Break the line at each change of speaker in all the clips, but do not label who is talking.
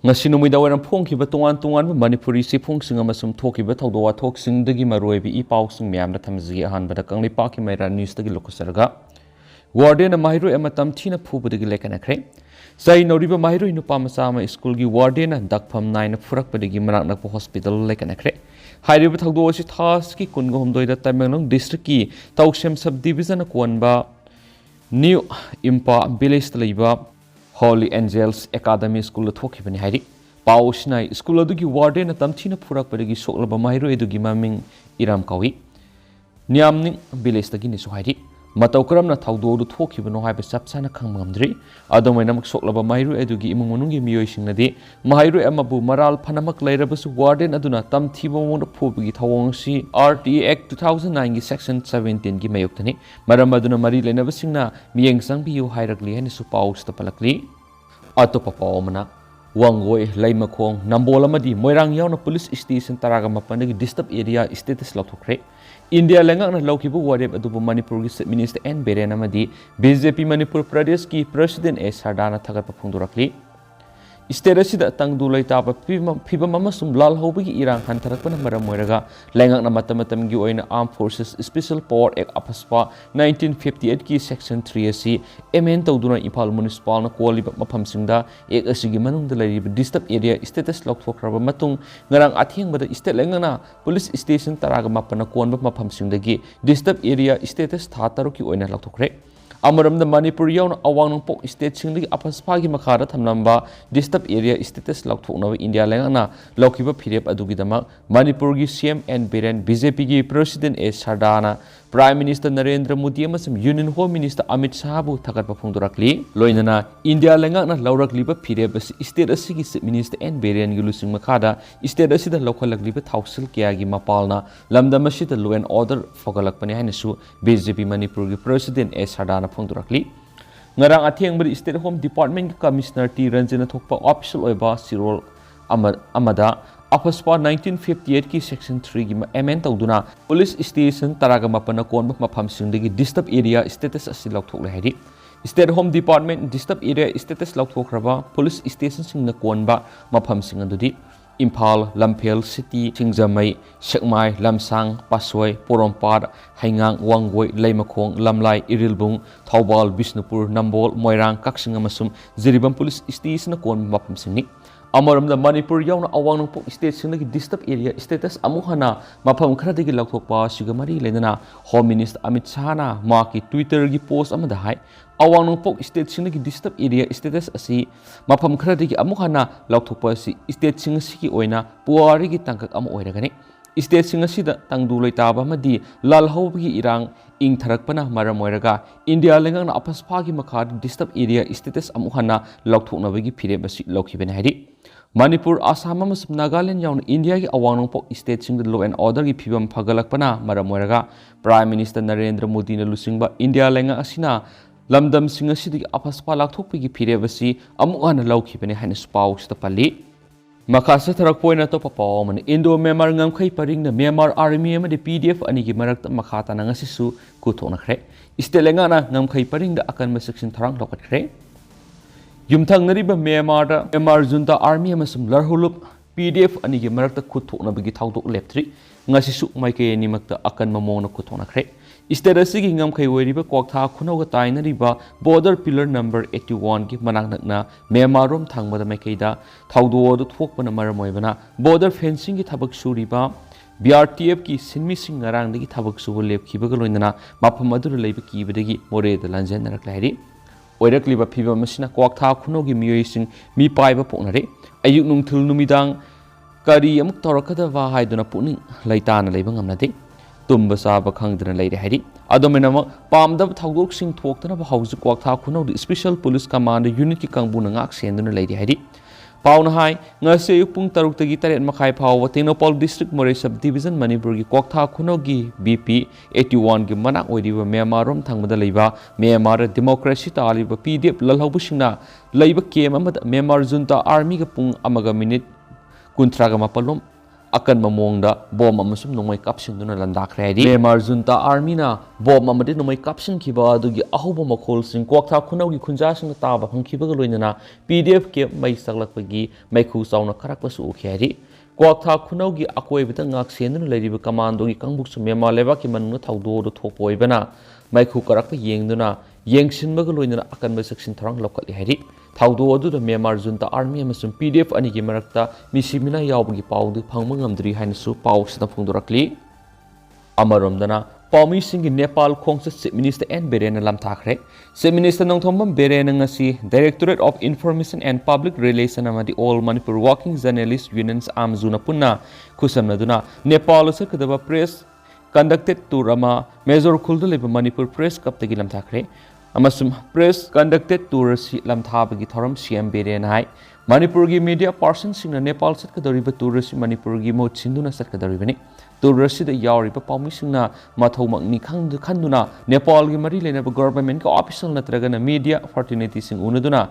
ngasi numida waram phongkhiba tongan manipuri sifungsing amasum thokiba thawdo wathoksing dagi maroibi I pausing myamna thamji ahanbada kangli paki maira news dagi lokosarga Warden Maheiloi tamthina phubadagi leikatnakhre sai noriba Maheiloi nupa macha ma school gi Warden dakpham 9 furakpadagi manaknakpa hospital leikatnakhre hairiba thawdo asi thas ki kungomdoi da Tamenglong district ki Tawsem subdivision konba New Impa village leiba Holy Angels Academy School thokibani hairi pausnai school adugi Warden tamthina furakpadagi soklaba Maheiloi adugi maming iram kawi niamning village dagi ni so hairi matau karamna thawdo thokibano haiba sapsana khangmamdri adomaina mak soklaba Maheiloi adugi imung manungi miyoi singnadi Maheiloi amabu maral phanamak leirabasu Warden aduna tamthiba mona phobigi thawong si RTA Act 2009 gi section 17 gi mayoktani maram aduna mari lenaba singna miyeng sangbiyu hairakli hani su paus ta palakli atopa pawmana wangoi laimakhong nambola madi moirang yauna police station taraga mapanagi disturb area status lauthokre India lengak na laukibu wareb adubu Manipur gi minister N Beren amadi BJP Manipur Pradesh ki president A Sardana thagatpa phungdurakli state asida tangdu laitaba phibam amasum lal hobigi irang hantarakpana maram moiraga lengak na matamatam gi oina Armed Forces Special Power Act apaspa 1958 ki section 3 asi emen tawduna Imphal municipal na kwaliba maphamsingda ek asigi manungda lairiba disturb area status lokthokraba matung ngarang athingbada state lengana police station taraga mapana konba maphamsingdagi disturb area status tha taruki oina lokthokre amaromda Manipur yauna awangpok state singdagi apaspagi makhara thamnamba disturb area status lokthoknaba India lengana lokiba phirep adugidama Manipur gi CM N Beren BJP gi president A Sardana Prime Minister Narendra Modi amasum Union Home Minister Amit Shah bu thagatpa phungdurakli loinana India lengakna laurakliba phirep state asigi minister N Beren gi lusing makhada state asida lokhalakliba thausil kya gi mapalna lamdam asida law and order fogalakpani hainasu BJP Manipur gi president A Sardana phungdurakli ngarang athengbari state home department commissioner T Ranjana thokpa official oiba sirol amada apaspa 1958 ki section 3 gi amend tawduna police station taraga mapana konba maphamsingdagi disturb area status asi lokthokle hairi state home department disturb area status lokthokraba police station singna konba maphamsing adudi Imphal, Lamphel City, Singjamai, Sekmai, Lamsang, Pasoi, Porompar, Haingang, Wangoi, Leimakhong, Lamlai, Irilbung, Thaubal, Bishnupur, Nambol, Moirang, Kaksing amasum Ziribam Police Station na kon maphamsingni amaromda Manipur yauna awangpok state singdagi disturb area status amuhana mapham khradagi lokthokpa sigamari lenana Home Minister Amit Shah na maki Twitter gi post amada hai awangpok state singdagi disturb area status asi mapham khradagi amuhana lokthokpa si state sing sigi oina puari gi tangkak am oiragani state sing asida tangdu loitaba madi lalhobgi irang ing tharakpana maram oiraga India lengana apaspagi makhar disturb area status amuhana lokthoknabagi phireb asi lokhibani hairi Manipur, Assam, and Nagaland yaun India ki awangpok state sing law and order ki phibam phagalakpana maram oiraga Prime Minister Narendra Modi na lusingba India lenga asina lamdam sing asidi apaspa lakthokpi ki phirebasi amuana laukhibani haina spau stapali makasa tharakpoina to papawman Indo Myanmar ngamkhai paring na Myanmar Army amadi PDF ani ki marakta makhata na ngasisu kuthoknakhre istelenga na ngamkhai paring da akan section tharang lokatkre Yumthang nariba Myanmar Junta Army amasum larhulup PDF anigi marakta khuthoknabagi thawdok leptri ngasisu maike ni makta akan mamona khuthoknakhre isterasigi ngamkhai oiriba koktha khunauga tainariba border pillar number 81 gi manaknakna Myanmar rom thangmada maikeida thawdo thokpana maramoibana border fencing gi thabak suriba BRTF ki sinmi sing ngarang dagi thabak subo lepkhibaga loinana mafam adur leiba kibadagi more da lanjen naraklairi oirakliba phiba masina koktha khunogi miyoising mi paiba poknare ayuk nungthil numidang kari amuk torakada wa haiduna puning laitana leiba ngamnade tumba saba khangdana leire hairi adomenama pamdab thawdok sing thoktana ba hauju koktha khunodi special police command unit ki kangbuna ngak senduna leire hairi pauna hai ngase pung taruk tagi taret makhai phaw Tenopal district More subdivision Manipur gi koktha khunogi BP 81 gi manak oiriba Myanmar rom thangmada leiba Myanmar democracy taliba PDF lalhaubu singna leiba kem amada Myanmar junta army ga pung amaga minute kuntraga mapalom akan mamongda bom amasum nomai kapsin duna landakre di Myanmar junta army na bom amadi nomai kapsin kiba adugi ahoba makhol sing kwakta khunau gi khunja sing taba phangkiba ga loinana PDF ke mai saklakpagi mai khu sauna karakpa su ukhari kwakta khunau gi akoi bita ngak senun leiriba commando gi kangbuk su Myanmar leba ki manung thaudo do thopoi bana mai khu karakpa yengduna yengsin ba ga loinana akan ba section tharang lokali hari thaudo adu da Myanmar junta army amasum PDF ani gi marakta misimina yawbagi pawdu phangma ngamdri haina su paw sina phungdurakli amaromdana Paumi Singh Nepal Khongsa Chief Minister N. Beren lamthakre Chief Minister Nongthombam Beren ngasi Directorate of Information and Public Relations amadi All Manipur Working Journalists Unions amzuna punna khusamnaduna Nepal sakadaba press conducted tour ama Major Khulda leba Manipur Press Cup tagi lamthakre amasum press conducted tour si lamthabagi thoram CM Beren hai Manipur gi media person singna Nepal satkadariba tour si Manipur gi mo chinduna satkadaribani Turasida Yauriba Paumisina Mathomakni Khanduna Nepal gi mari lena government ka official natragana media opportunities sing unaduna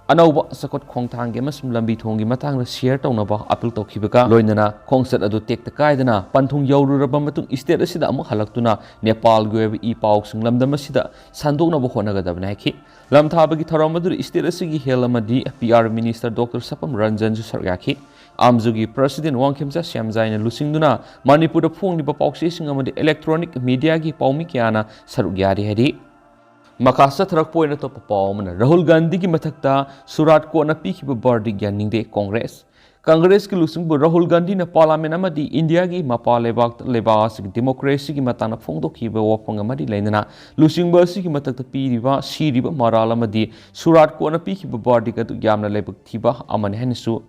anauba sakot khongthang ge masum lambi thongi matang ra share tawnaba appeal tawkhibaka loinana khongsat adu tekta kaidana panthung yaururaba matung state asida amu halaktuna Nepal gi e paw sing lamdam asida sandokna bo honagadabna ki lamthabagi tharamadu state asigi helamadi PR minister Dr Sapam Ranjan ju sargaki Amzugi President Wangkhemcha Syamjaina lusingduna Manipur phongni ba pawse sing amadi electronic media gi pawmi kyana sarugyari hadi Makasa tharak poina to pawmana Rahul Gandhi gi mathakta Surat ko na pikhiba bardi gyaningde Congress ki lusingbu Rahul Gandhi na parliament amadi India gi mapa lebak democracy gi matana phongdokhiba wapang amadi leinana lusingba si gi mathakta piriba siriba maral amadi Surat ko na pikhiba bardi ka tu yamna lebak thiba amani hanisu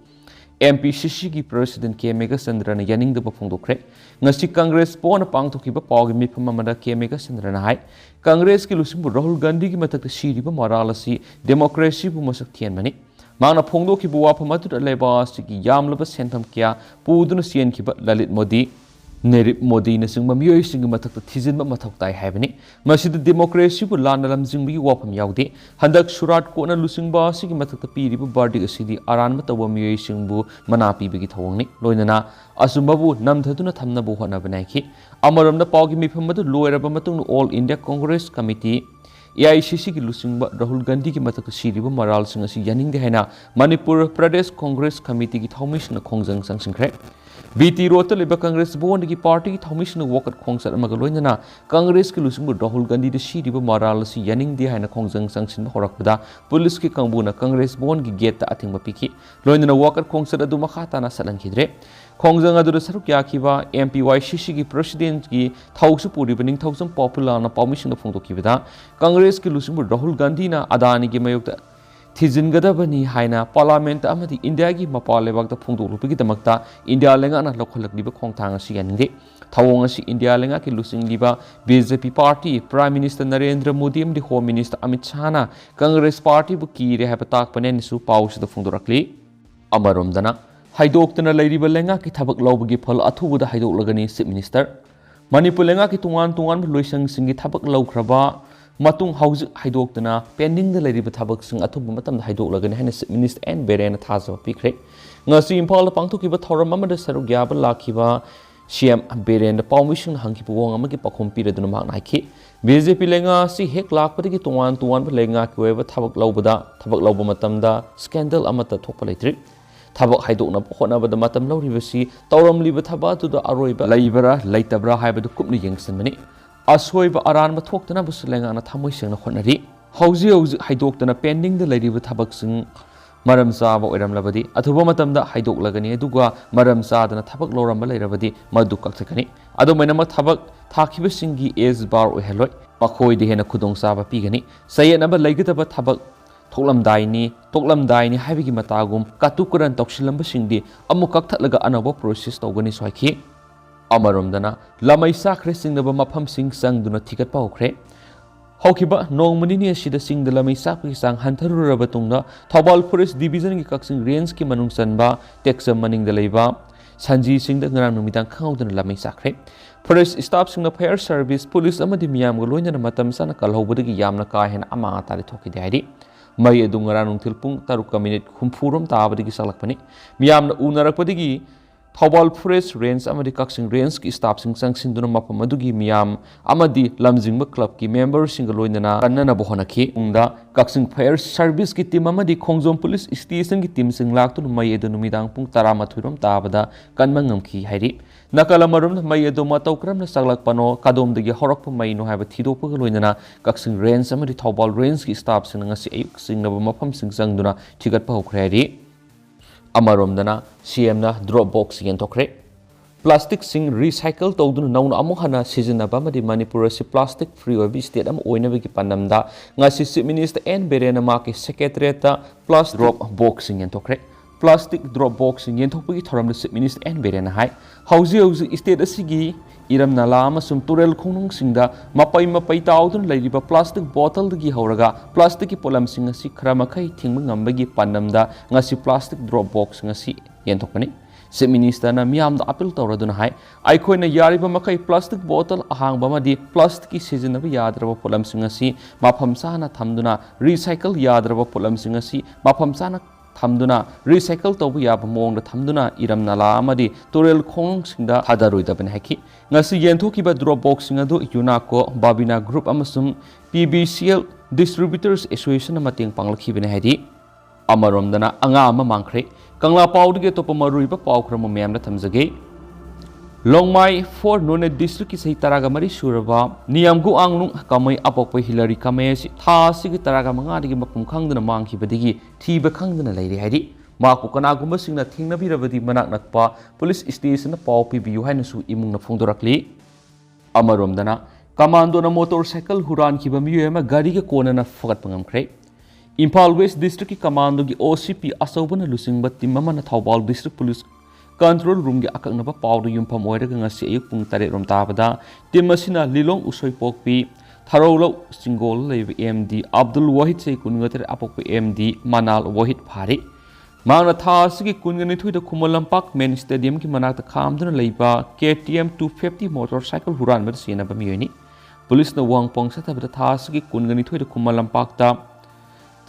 MPCC ki President K. Megasandra na yaning da pafungdokre ngasi Congress po na pangtokhiba pawgi mifam amada K. Megasandra na hai Congress ki lusingbu Rahul Gandhi ki matakta siriba maralasi democracy bu masak thianmani mangna phongdokhiba wafamatu leba sigi yamlaba sentham kya puduna sienkiba Lalit Modi Nerib Modi na singma miyoi singi matakta thijinba mathoktai haibani masida democracy bu lana lamjingbi wafam yaude handak Surat ko na lusingba sigi matakta piriba bardi asidi aranma tawa miyoi singbu manapi bigi thawangni loinana asumbabu namthaduna thamnabu honabanaiki amaromda pawgi mifamadu loiraba matung All India Congress Committee AICC ki lusingba Rahul Gandhi ki matakta siriba maral sing asi yaningde haina Manipur Pradesh Congress Committee ki thawmisna khongjang sangsingkhre BT Rota leba Congress Bond ki party ki thawmisna wakat khongsat amaga loinana Congress ki lusingbu Rahul Gandhi de siriba maral asi yaningde haina khongjang sangsin horakpada police ki kangbuna Congress Bond ki gate ta athingba piki loinana wakat khongsat adu makhata na salankidre khongjang adu saruk yakiba MPYCC ki president ki thausu puri bening thousand popular na permission phongdokibada Congress ki lusingbu Rahul Gandhi na Adani ki mayokta thijingadabani haina parliament amadi India gi mapalebakta phongdoklupi damakta India lenga na lokholakliba khongthang asi yaninde thawong asi India lenga ki lusingliba BJP party Prime Minister Narendra Modi amdi Home Minister Amit Shah na Congress party bu ki re hapatak panen su pause da phongdorakli amaromdana haidoktana leiriba lenga ki thabak lawbagi phal athubuda haidoklagani Chief Minister Manipur lenga ki tungan loisang singi thabak lawkhraba matung hauzik haidoktana pending da leiriba thabak sing athubu matam haidoklagani haina Chief Minister N. Beren thaja pikre ngasi Imphal pangthukiba thoram amada sarugyaba lakhiba CM Beren permission hangkiba wong amagi pakhom piraduna mak naiki BJP lenga si hek lakpadagi tungan lenga ki weba thabak lawba matamda scandal amata thokpa leitri Tabak haidokna honabada matam lauribasi tawramliba thabatuda aroiba laibara laitabra haibadu kupni yengsanmani asoiba aranba thoktana busulenga na thamoi sengna honari hauji haidoktana pending da lairiba thabak sing maram chaba oiramlabadi athuba matamda haidoklagani aduga maram chadana thabak loramba lairabadi madu kakthakani adu mainama thabak thakiba singi age bar oheloi pakhoi de hena khudong chaba pigani sayenaba laigataba thabak toklamdaini haibigi matagum katukuran toksilambasingdi amu kakthatlaga anaba process tawgani soiki amaromdana lamai sakre singnaba mafam sing sangduna thikat pawkhre haukiba nongmani asida singda lamai sakpi sang hantharuraba tungda Thobal Forest Division gi kaksing range ki manung sanba texam maningda leiba sanji singda ngarang numidang khaudana lamai sakre Forest staff singna fire service police amadi miyam go loinana matam sana kalhobudagi yamna ka hen ama tari thoki dairi Mai adungara nungtil pung taruka minute humfurum tabadigi salakpani miyamna unarakpadigi Thobal Forest Range amadi Kaksing Range ki staff sing sangsindu mafam adugi miyam amadi lamjingba club ki member singa loinana kannana bohonaki ungda Kaksing Fire Service ki team amadi Khongjom Police Station ki team sing laktu mai edu numidang pung 12 rom tabada kanma ngamki hairi nakala marum mai edu matau kram na saglak pano kadom dagi horok mai no haba thidopga loinana Kaksing Range amadi Thobal Range ki staff sing ngasi ayuk sing na mafam sing sangduna thigat pa hokhreri amaromda CM na drop box yenthokre plastic sing recycle tawduna nauna amuk hana sizinaba madi Manipur si plastic free obi state am oinabagi panamda ngasi Chief Minister N Berena ma ki secretariat plastic drop box yenthokre plastic drop box yenthokpagi thoram Chief Minister N Berena hai hauji state asigi iram nala amasum turel khonung singda mapai taudun leiriba plastic bottle dagi hauraga plastic ki polam sing asi khara makhai thingba ngambagi panamda ngasi plastic drop box ngasi yenthokani Chief Minister na miyam da appeal tawraduna hai aikhoina yariba makhai plastic bottle ahang bamadi plastic ki seasonaba yadraba polam sing asi mafam sana thamduna recycle yadraba polam sing asi mafam sana thamduna recycle tawbu yaba mongda thamduna iram nala amadi turel khong singda thadaroidabani haki ngasi yenthokiba drop box adu UNACO Babina Group amasum PBCL Distributors Association mateng panglakhibani haidi amaromdana anga ama Mangkhre Kangla Paudige topa maruiba paukrama mayamna thamjage Longmai 4 None District ki sahi taraga mari suraba niyamgu angnung kamai apokpai Hillary kamai si tha sigi taraga manga digi mapum khangdana mangkhibadigi thiba khangdana leiri haidi maku kanagumba singna thingnabirabadi manak nakpa police station na pau pibiu haina su imungna phongdorakli amaromdana commando na motorcycle huran khiba miyema gari ke kona na fagat pangamkhre Imphal West District ki commando gi OCP asobana lusingba timama na Thobal District Police Control Room gi akaknaba pawdu yumpham oiraga ngasi ayuk pung 8 rom tabada tim asina Lilong Usoi Pokpi Tharolo Singol lebe MD Abdul Wahid sei kungater apokpi MD Manal Wahid Phari Mangna thasigi kungani thuida Khumalampak Main Stadium ki manakta khamduna leiba KTM 250 motorcycle huran ber sina bamiyoini Police na wangpong satabada thasigi kungani thuida Khumalampak ta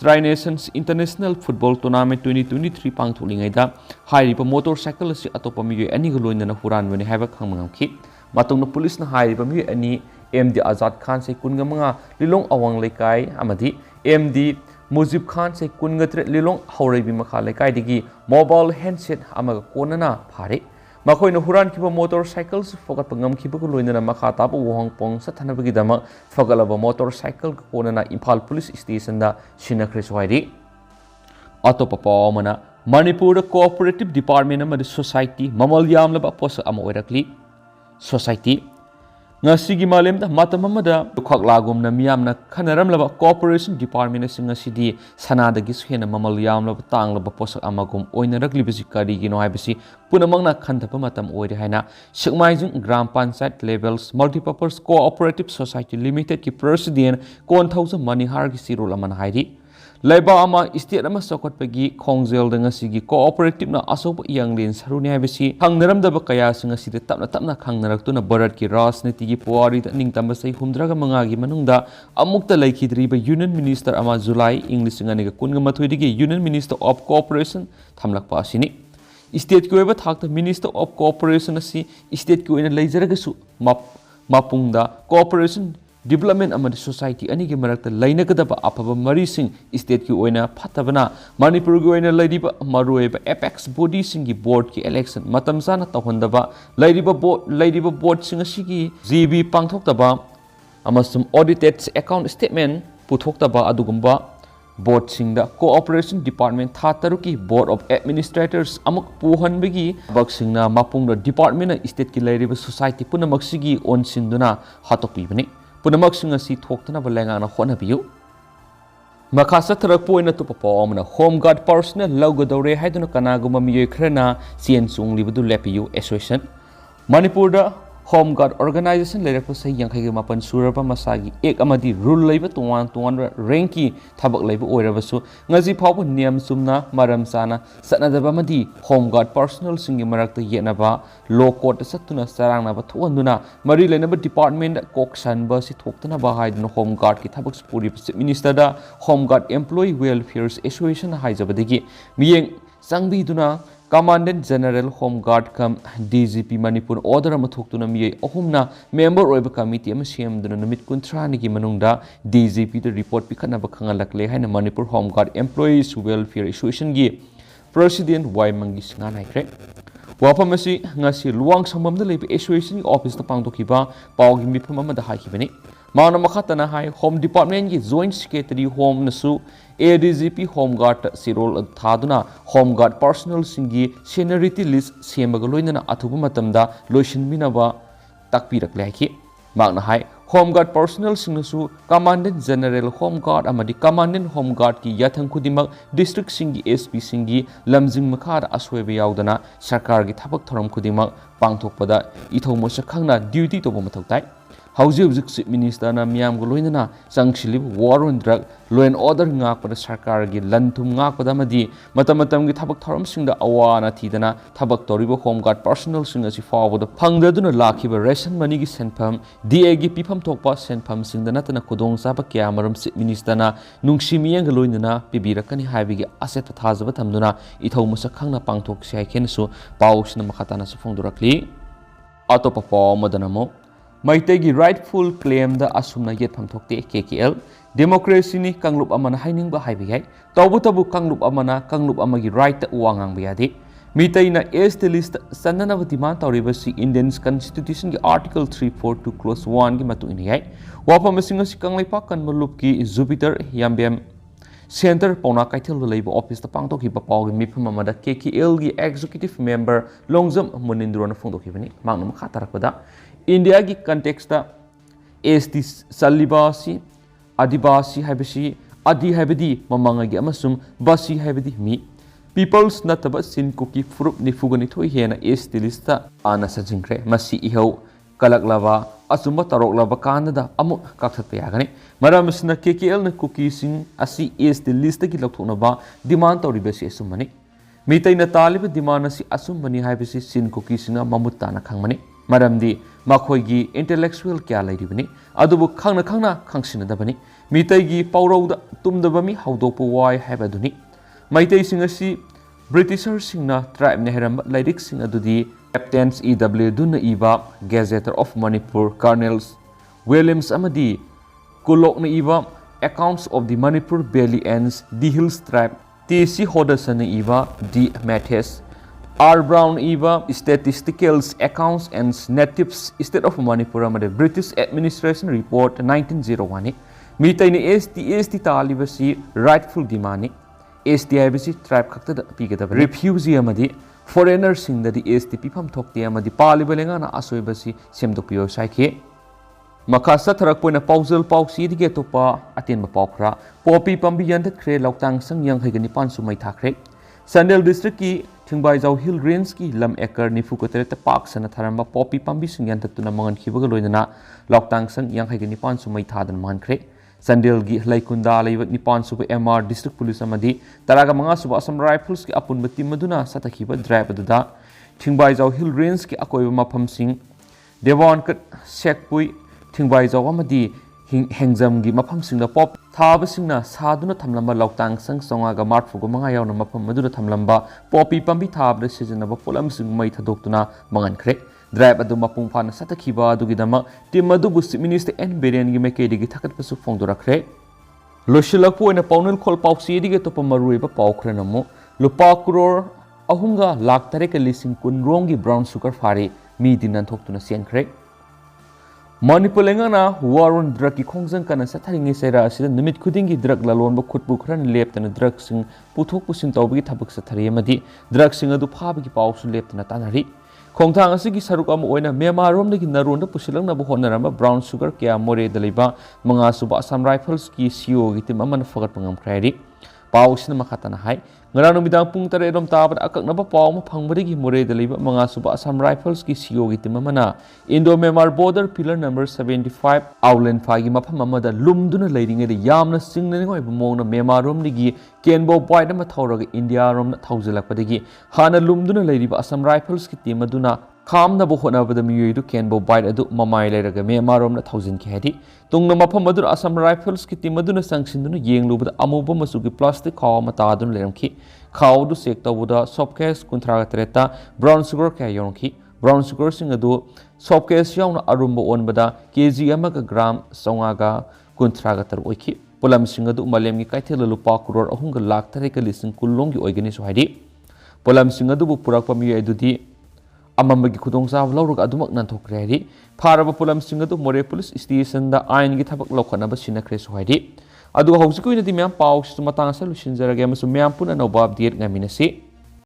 Tri-Nations International Football Tournament 2023 pangthulingaida hairiba motorcycle asi atopa miyo ani galoina na huranwani haiba khangmangamki matungna police na hairiba miyo ani MD Azad Khan se kungamanga Lilong Awang Lekai amadi MD Mujib Khan se kungatre Lilong Haureibi makha lekai digi mobile handset amaga konana phare makoina huran kiba motorcycles fogat pangam kiba ko loina makha tapu wohang pong sa thanabagi dama fogalaba motorcycle ko konana Imphal Police Station da Sinakhre Swairi atopa pawmana Manipur Cooperative Department amadi Society mamal yamlaba posa ama oirakli Society ngasigi malemda matamamada khaklagumna miyamna khanaramlaba Cooperation Department singasi sanadagi suhena mamal yamlaba tanglaba posak amagum oinaraklibasi karigi no haibasi punamangna khanthapa matam oire haina sikmaijing Gram Panchayat Levels Multipurpose Cooperative Society Limited ki President Konthausa Manihar gi sirul aman hairi Laiba ama state ama sokotpagi khongjel danga sigi cooperative na asob yanglin saruni habisi khangnaramdaba kaya singa sida tapna khangnaraktu na Bharat ki rajniti gi puari da ningtamba sai humdraga manga gi manungda amukta laikhidriba Union Minister ama July English singa niga kunga mathoidigi Union Minister of Cooperation thamlakpa asini state ki oiba thakta Minister of Cooperation asi state ki oina leijaraga su mapungda cooperation Development amadi society ani gi marakta lainagadaba apaba marising state ki oina phatabana Manipur gi oina laidiba maroeba apex body singi board ki election matam sana tawhandaba laidiba board singa sigi GB pangthoktaba amasum audited account statement puthoktaba adugumba board singda cooperation department thataruki board of administrators amak puhanbigi baksingna mapungda department state ki lairiba society punamak sigi onsinduna hatokpibani punamak singa si thoktana balenga na honabiyu makasa tharakpo ina tupapo amna home guard personnel lawgadore haiduna kanaguma miyoy khrana cn sunglibadu lepiyu association Manipur da home guard organization lerakpa sai yankhai gi mapan suraba masagi ek amadi rule leiba tuan ranki thabak leiba oirabasu ngaji phawba niam sumna maram sana sanadaba madi home guard personnel singi marakta yenaba law court satuna sarangna ba thonduna mari lenaba department koksan ba si thoktana ba haiduna home guard ki thabak puri minister da home guard employee welfare association haijabadigi miyeng sangbiduna Commandant General Home Guard kam DGP Manipur order ama thoktuna mi ahumna member oiba committee ama semduna numit kuntrani gi manungda DGP the report pikana ba khangalakle haina Manipur Home Guard Employees Welfare Association gi President Y Mangi Singa naikre wafam asi ngasi luang samamda lebe association office ta pangtokhiba pawgi mifam ama da haikibani mauna makhatana hai Home Department gi Joint Secretary Home nasu ADGP Home Guard Sirol Thaduna Home Guard Personal Singi Seniority List Semagaloina Atubu Matamda Lotion Minaba Takpirak Laki Magna Hai Home Guard Personal Singsu Commandant General Home Guard Amadi Commandant Home Guard Ki Yathang Kudimak District Singi SP Singi Lamjing Makar Aswebe Yaudana Sarkar Gi Thabak Thoram Kudimak Pangthokpada Ithomo Sakhangna duty to Bomatoktai Housing Minister na Miam Goloina Sangshilip War on Drug Law and Order Ngak pada Sarkar gi Lantum Ngak pada Madi Matamatam gi Tabak Thoram Sing da Awana Tidana Tabak Toribo Home Guard Personal Sing as forward the Pangdaduna Laki Ration Money gi Senpam DA gi Pipam Tokpa Senpam Sing da Natana Kodong Sabak Yamaram Minister na Nungshimiang Galoina Pibirakani Habi Asset Tazabatamduna Ito Musakang Pangtok Sai Kensu Paus na Makatana Sufongdurakli Autopapa Madanamo Maitegi rightful claim the asumna yet pamthokte KKL democracy ni kanglup amana haining ba haibi hai tabu kanglup amagi right ta uangang bayade mitai na est list sanana demand tawribasi Indian constitution ki article 342 clause 1 gi matu ini hai wapa masinga si kanglaipa kan malup ki Jupiter Yambem Center Pona Kaithil Labor Office the Pangtoki Papaw Mipum Amada KKL gi executive member Longzam Munindrona Fondoki Magnum Katarakada India gi context ta ST Salibasi Adibasi Habishi Adi Habidi Mamanga gi amasum Basi Habidi mi People's Nataba Sin Cookie Fruit Nifugani Toy Hena ST lista Ana Sajingre Masi Iho Kalaklava Asuma Taroklava Canada Amu Kakatayagani Maramasna KKL na cookie sing asi ST lista ki Latunaba demand or ribesi asumani Mitai na talib demand si asumani Habisi Sin Cookie singa Mamutana Kangmani Maramdi Makhoigi intellectual kya lairibani adubu khangna khangsinadabani mitai paurauda tumdabami haudopu wai habaduni maitai singasi Britishers singna tribe neheram lairik sing adudi Captains EW duna iba Gazetteer of Manipur Colonels Williams amadi Kulok na iba Accounts of the Manipur Belly Ends the Hills Tribe TC Hodasan iba D Mathes R. Brown Eva Statisticals Accounts and Natives State of Manipur amade British Administration Report 1901 mitai ni ST talibasi rightful demand ST habisi tribe khakta pigada refugee amadi foreigner sing da ST pifam thokte amadi palibalenga na asoibasi semdokpio saikhe Makasa Tarakpona Pausal Pausi dige topa atin mapokra popi pambi yandakhre lautang sang yang haigani pansu mai thakre Sandel district ki Thingbaijau Hill Range ki lam ekar nifukotere park sana tharamba poppy pambi singyan tatuna mangan khibaga loinana loktang sang yang haigani nipan su mai thadan Mangkhre Sandel gi Laikunda leiba nipan su MR district police amadi taraga manga su Assam Rifles ki apun bati maduna satakhiba drive aduda Thingbaijau Hill Range ki akoiba mafam sing Devon kat Sekpui Thingbaijau amadi Hengzam gi mafam singna pop thaba singna saduna thamlamba loktang sang songa ga martfugo manga yauna mafam maduna thamlamba popi pambi thabra sijanaba polam sing mai thadoktuna Mangkhre drive adu mapung phana satakhiba adugidama tim adu bu minister en berian gi mekedi gi thakat pasu phongdorakre loshilakpu ena paunel khol pausi dige topa maruiba paukhre namo lupa crore ahunga lakh tare ka lising kun rongi brown sugar fari mi dinan thoktuna siankhre Manipur lengana Warden drug ki khongjang kana satharingi sera asida nimit khudingi drug lalon ba khutbu khran leptana drug sing puthok pusin tawbi thabak sathari amadi drug sing adu phaba ki pawsu leptana tanari khongthang asigi saruk am oina memarom dagi naron da pusilang na bu honaramba brown sugar kya more daliba manga suba Assam Rifles ki CEO gi tim amana fagat pangam khrairi pawsina makhatana hai ngarano midang pung tare rom tabad akaknaba paw ma phangbadagi more daliba manga suba Assam Rifles ki CEO gi tim amana Indo Myanmar border pillar number 75 outland phagi mafam amada lumduna leiringe de yamna singna ngoi bumona Myanmar rom digi kenbo boy da mathauraga India rom na thaujalakpadagi hana lumduna leiriba Assam Rifles ki team aduna Kamna bohona bada miyoidu kenbo bite adu mamai leraga Myanmar rom na thousand ki hedi tungna mafam adu Assam Rifles ki team aduna sangsinduna yenglubada amuba masugi plastic kaw mata adun leramki खाऊ check तौबदा soft case 23 brown sugar क्या यौरखी brown sugar सिंह soft case याउन अरुंब ओनबदा KG gram 153 ओइखी पुलम सिंह मलेम की कैथेल लुपा करोड़ 3,03,000 सुहाइदी पुलम सिंह पुरप मियोदी अमंबगी खुदोंचाब लौरग अदुमक नंथोखरे हाइदी फारब पुलम सिंह मोरे पुलिस स्टेशन आइन की थबक लौखनब सिनखरे सुहाइदी अदु हौजिक ओइनदि म्याम पाउ मतंग स लुसिनजरगे मैम पुन नौबा अपडेट ngamiनसी